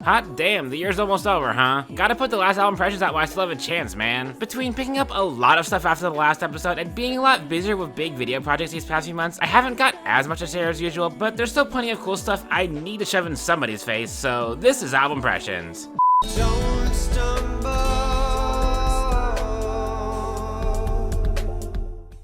Hot damn, the year's almost over, huh? Gotta put the last Albumpressions out while I still have a chance, man. Between picking up a lot of stuff after the last episode and being a lot busier with big video projects these past few months, I haven't got as much to share as usual, but there's still plenty of cool stuff I need to shove in somebody's face, so this is Albumpressions. Don't stumble.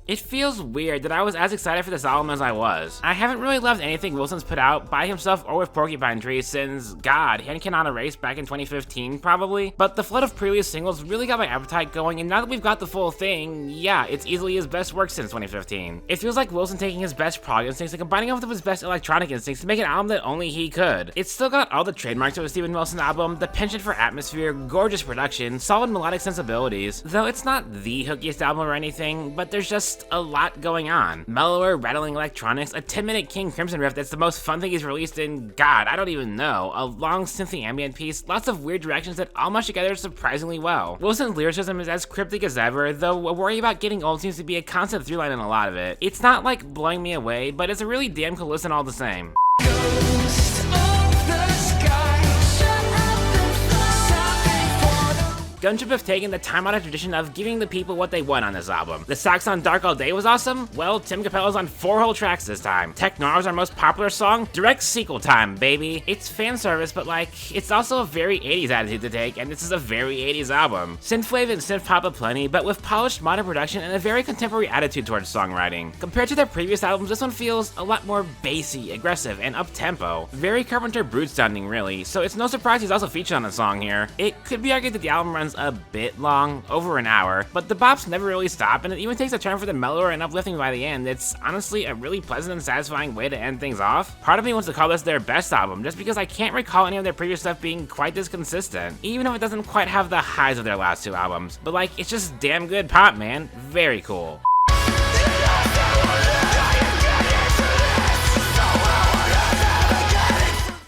It feels weird that I was as excited for this album as I was. I haven't really loved anything Wilson's put out by himself or with Porcupine Tree since, God, Hand Cannot Erase back in 2015 probably, but the flood of previous singles really got my appetite going, and now that we've got the full thing, yeah, it's easily his best work since 2015. It feels like Wilson taking his best prog instincts and combining them with his best electronic instincts to make an album that only he could. It's still got all the trademarks of a Steven Wilson album, the penchant for atmosphere, gorgeous production, solid melodic sensibilities, though it's not the hookiest album or anything, but there's just a lot going on. Mellower, rattling electronics, a 10-minute King Crimson riff that's the most fun thing he's released in, God, I don't even know, a long synthy ambient piece, lots of weird directions that all mush together surprisingly well. Wilson's lyricism is as cryptic as ever, though a worry about getting old seems to be a constant through line in a lot of it. It's not like blowing me away, but it's a really damn cool listen all the same. Gunship have taken the time-honored tradition of giving the people what they want on this album. The sax on Dark All Day was awesome? Well, Tim Capella's on 4 whole tracks this time. Tech Noir is our most popular song? Direct sequel time, baby. It's fan service, but like, it's also a very 80s attitude to take, and this is a very 80s album. Synthwave and synth-pop aplenty, but with polished modern production and a very contemporary attitude towards songwriting. Compared to their previous albums, this one feels a lot more bassy, aggressive, and up-tempo. Very Carpenter Brute sounding, really, so it's no surprise he's also featured on the song here. It could be argued that the album runs a bit long, over an hour, but the bops never really stop, and it even takes a turn for the mellower and uplifting by the end. It's honestly a really pleasant and satisfying way to end things off. Part of me wants to call this their best album, just because I can't recall any of their previous stuff being quite this consistent, even if it doesn't quite have the highs of their last 2 albums. But like, it's just damn good pop, man. Very cool.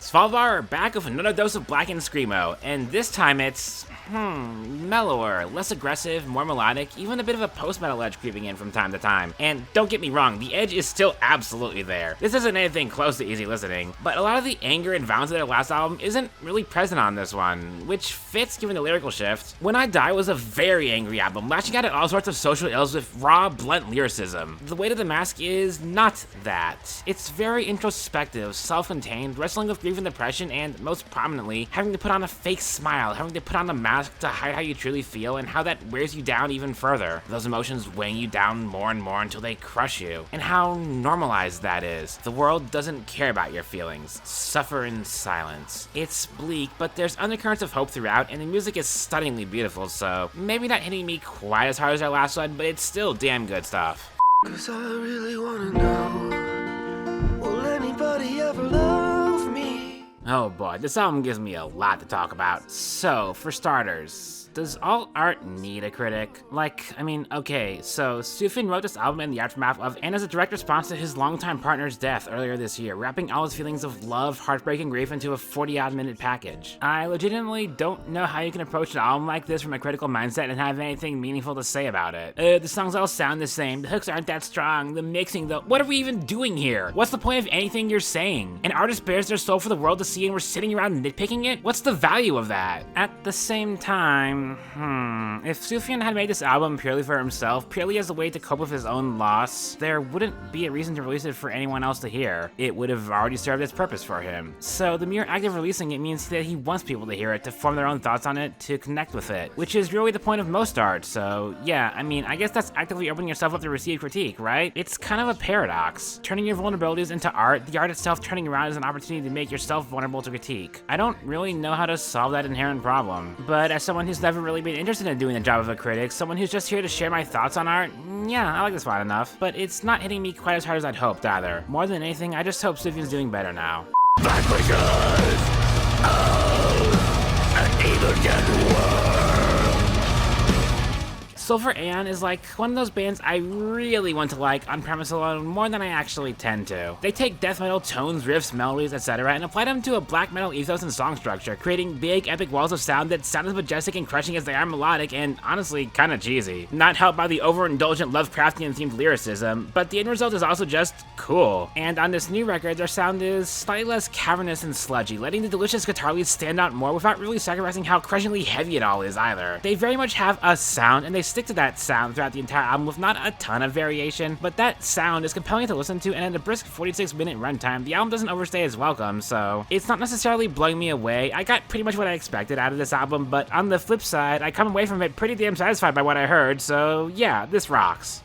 Svalbard are back with another dose of black and screamo, and this time it's, mellower, less aggressive, more melodic, even a bit of a post-metal edge creeping in from time to time. And don't get me wrong, the edge is still absolutely there. This isn't anything close to easy listening, but a lot of the anger and violence of their last album isn't really present on this one, which fits given the lyrical shift. When I Die was a very angry album, lashing out at all sorts of social ills with raw, blunt lyricism. The Weight of the Mask is not that. It's very introspective, self-contained, wrestling with grief and depression, and most prominently, having to put on a fake smile, having to put on a mask to hide how you truly feel and how that wears you down even further. Those emotions weighing you down more and more until they crush you. And how normalized that is. The world doesn't care about your feelings. Suffer in silence. It's bleak, but there's undercurrents of hope throughout, and the music is stunningly beautiful, so maybe not hitting me quite as hard as our last one, but it's still damn good stuff. 'Cause I really wanna know, will anybody ever love me? Oh boy, this album gives me a lot to talk about. So, for starters, does all art need a critic? Like, I mean, okay, so Sufjan wrote this album in the aftermath of and as a direct response to his longtime partner's death earlier this year, wrapping all his feelings of love, heartbreak, and grief into a 40-odd minute package. I legitimately don't know how you can approach an album like this from a critical mindset and have anything meaningful to say about it. The songs all sound the same, the hooks aren't that strong, the mixing, what are we even doing here? What's the point of anything you're saying? An artist bears their soul for the world to see and we're sitting around nitpicking it? What's the value of that? At the same time, if Sufjan had made this album purely for himself, purely as a way to cope with his own loss, there wouldn't be a reason to release it for anyone else to hear. It would have already served its purpose for him. So the mere act of releasing it means that he wants people to hear it, to form their own thoughts on it, to connect with it, which is really the point of most art. So yeah, I mean, I guess that's actively opening yourself up to receive critique, right? It's kind of a paradox. Turning your vulnerabilities into art, the art itself turning around as an opportunity to make yourself vulnerable to critique. I don't really know how to solve that inherent problem, but as someone who's never really been interested in doing the job of a critic, someone who's just here to share my thoughts on art, yeah, I like this one enough, but it's not hitting me quite as hard as I'd hoped either. More than anything, I just hope Sufjan's doing better now. Backbreakers of an evil dead world. Sulphur Aeon is like one of those bands I really want to like on premise alone more than I actually tend to. They take death metal tones, riffs, melodies, etc. and apply them to a black metal ethos and song structure, creating big epic walls of sound that sound as majestic and crushing as they are melodic and honestly kinda cheesy. Not helped by the overindulgent Lovecraftian themed lyricism, but the end result is also just cool. And on this new record, their sound is slightly less cavernous and sludgy, letting the delicious guitar leads stand out more without really sacrificing how crushingly heavy it all is either. They very much have a sound, and they stick to that sound throughout the entire album with not a ton of variation, but that sound is compelling to listen to, and at a brisk 46-minute runtime, the album doesn't overstay its welcome, so it's not necessarily blowing me away. I got pretty much what I expected out of this album, but on the flip side, I come away from it pretty damn satisfied by what I heard, so yeah, this rocks.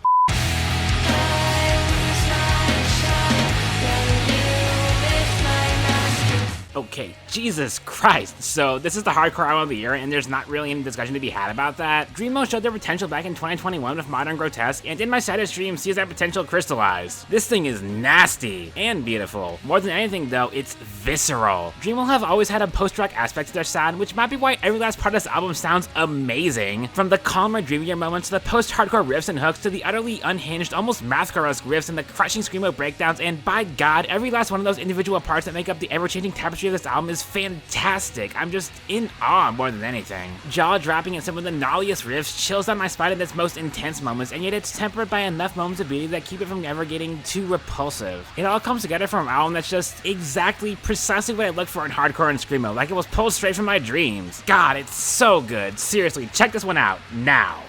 Okay, Jesus Christ. So this is the hardcore album of the year, and there's not really any discussion to be had about that. Dreamwell showed their potential back in 2021 with Modern Grotesque, and in my Saddest stream sees that potential crystallized. This thing is nasty and beautiful. More than anything though, it's visceral. Dreamwell have always had a post-rock aspect to their sound, which might be why every last part of this album sounds amazing. From the calmer, dreamier moments to the post-hardcore riffs and hooks to the utterly unhinged, almost mathcore-esque riffs and the crushing screamo breakdowns, and by God, every last one of those individual parts that make up the ever-changing tapestry of this album is fantastic. I'm just in awe more than anything. Jaw-dropping and some of the gnarliest riffs, chills down my spine in its most intense moments, and yet it's tempered by enough moments of beauty that keep it from ever getting too repulsive. It all comes together for an album that's just exactly, precisely what I look for in hardcore and screamo, like it was pulled straight from my dreams. God, it's so good. Seriously, check this one out, now.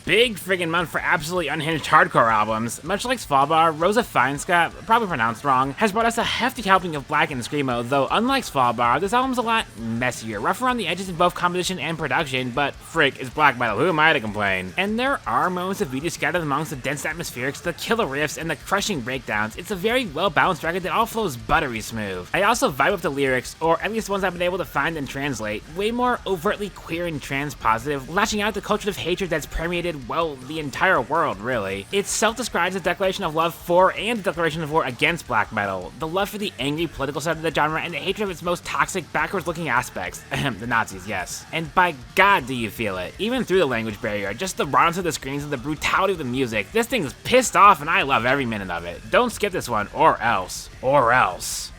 Big friggin' month for absolutely unhinged hardcore albums. Much like Svalbard, Rosa Faenskap, probably pronounced wrong, has brought us a hefty helping of black and screamo, though unlike Svalbard, this album's a lot messier, rough around the edges in both composition and production, but frick, it's black metal, who am I to complain? And there are moments of beauty scattered amongst the dense atmospherics, the killer riffs, and the crushing breakdowns. It's a very well-balanced record that all flows buttery smooth. I also vibe with the lyrics, or at least ones I've been able to find and translate, way more overtly queer and trans-positive, lashing out the culture of hatred that's permeated, well, the entire world, really. It's self-described as a declaration of love for and a declaration of war against black metal, the love for the angry political side of the genre, and the hatred of its most toxic, backwards-looking aspects. The Nazis, yes. And by God do you feel it. Even through the language barrier, just the rawness of the screams and the brutality of the music, this thing's pissed off and I love every minute of it. Don't skip this one, or else. Or else.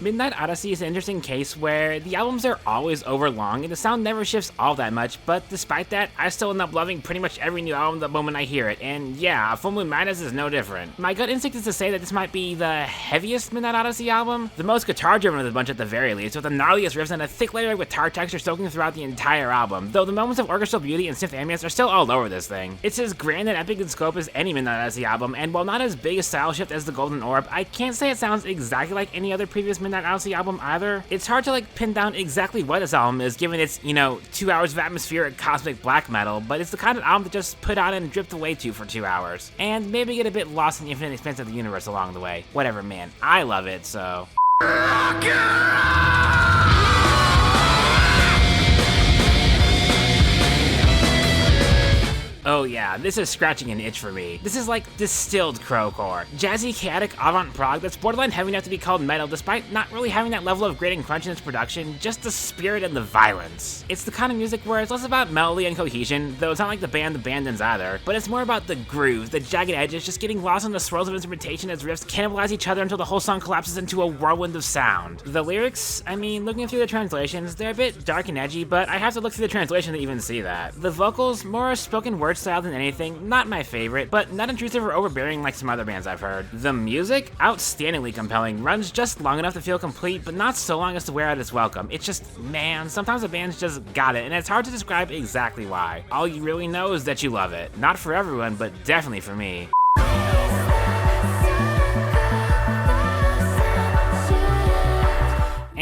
Midnight Odyssey is an interesting case where the albums are always overlong and the sound never shifts all that much, but despite that, I still end up loving pretty much every new album the moment I hear it, and yeah, Fullmoon Madness is no different. My gut instinct is to say that this might be the heaviest Midnight Odyssey album, the most guitar-driven of the bunch at the very least, with the gnarliest riffs and a thick layer of guitar texture soaking throughout the entire album, though the moments of orchestral beauty and synth ambience are still all over this thing. It's as grand and epic in scope as any Midnight Odyssey album, and while not as big a style shift as the Golden Orb, I can't say it sounds exactly like any other previous Midnight Odyssey album either. It's hard to pin down exactly what this album is, given its, 2 hours of atmospheric cosmic black metal, but it's the kind of album to just put on and drift away to for 2 hours, and maybe get a bit lost in the infinite expanse of the universe along the way. Whatever, man. I love it, so. Oh yeah, this is scratching an itch for me. This is like distilled crowcore. Jazzy, chaotic avant-prog that's borderline heavy enough to be called metal despite not really having that level of grit and crunch in its production, just the spirit and the violence. It's the kind of music where it's less about melody and cohesion, though it's not like the Bandits either, but it's more about the grooves, the jagged edges, just getting lost in the swirls of instrumentation as riffs cannibalize each other until the whole song collapses into a whirlwind of sound. The lyrics, looking through the translations, they're a bit dark and edgy, but I have to look through the translation to even see that. The vocals, more spoken word style than anything, not my favorite, but not intrusive or overbearing like some other bands I've heard. The music, outstandingly compelling, runs just long enough to feel complete, but not so long as to wear out its welcome. It's just, man, sometimes a band's just got it, and it's hard to describe exactly why. All you really know is that you love it. Not for everyone, but definitely for me.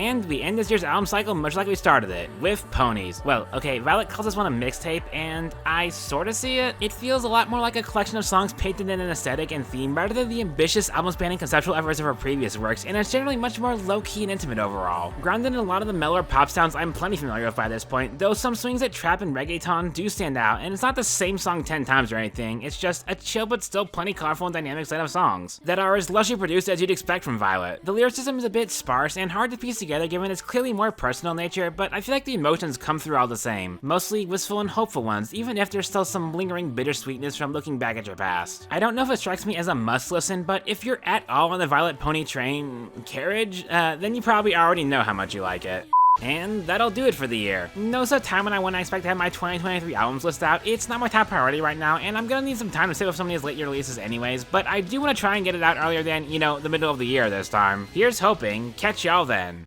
And we end this year's album cycle much like we started it, with ponies. Well, okay, Vylet calls this one a mixtape, and I sorta see it. It feels a lot more like a collection of songs painted in an aesthetic and theme rather than the ambitious album-spanning conceptual efforts of her previous works, and it's generally much more low-key and intimate overall. Grounded in a lot of the mellower pop sounds I'm plenty familiar with by this point, though some swings at trap and reggaeton do stand out, and it's not the same song 10 times or anything, it's just a chill but still plenty colorful and dynamic set of songs that are as lushly produced as you'd expect from Vylet. The lyricism is a bit sparse and hard to piece together given its clearly more personal nature, but I feel like the emotions come through all the same, mostly wistful and hopeful ones, even if there's still some lingering bittersweetness from looking back at your past. I don't know if it strikes me as a must listen, but if you're at all on the Vylet pony train carriage, then you probably already know how much you like it. And that'll do it for the year. No set time when I expect to have my 2023 albums list out. It's not my top priority right now, and I'm gonna need some time to sit with some of these late year releases anyways, but I do want to try and get it out earlier than, you know, the middle of the year this time. Here's hoping. Catch y'all then.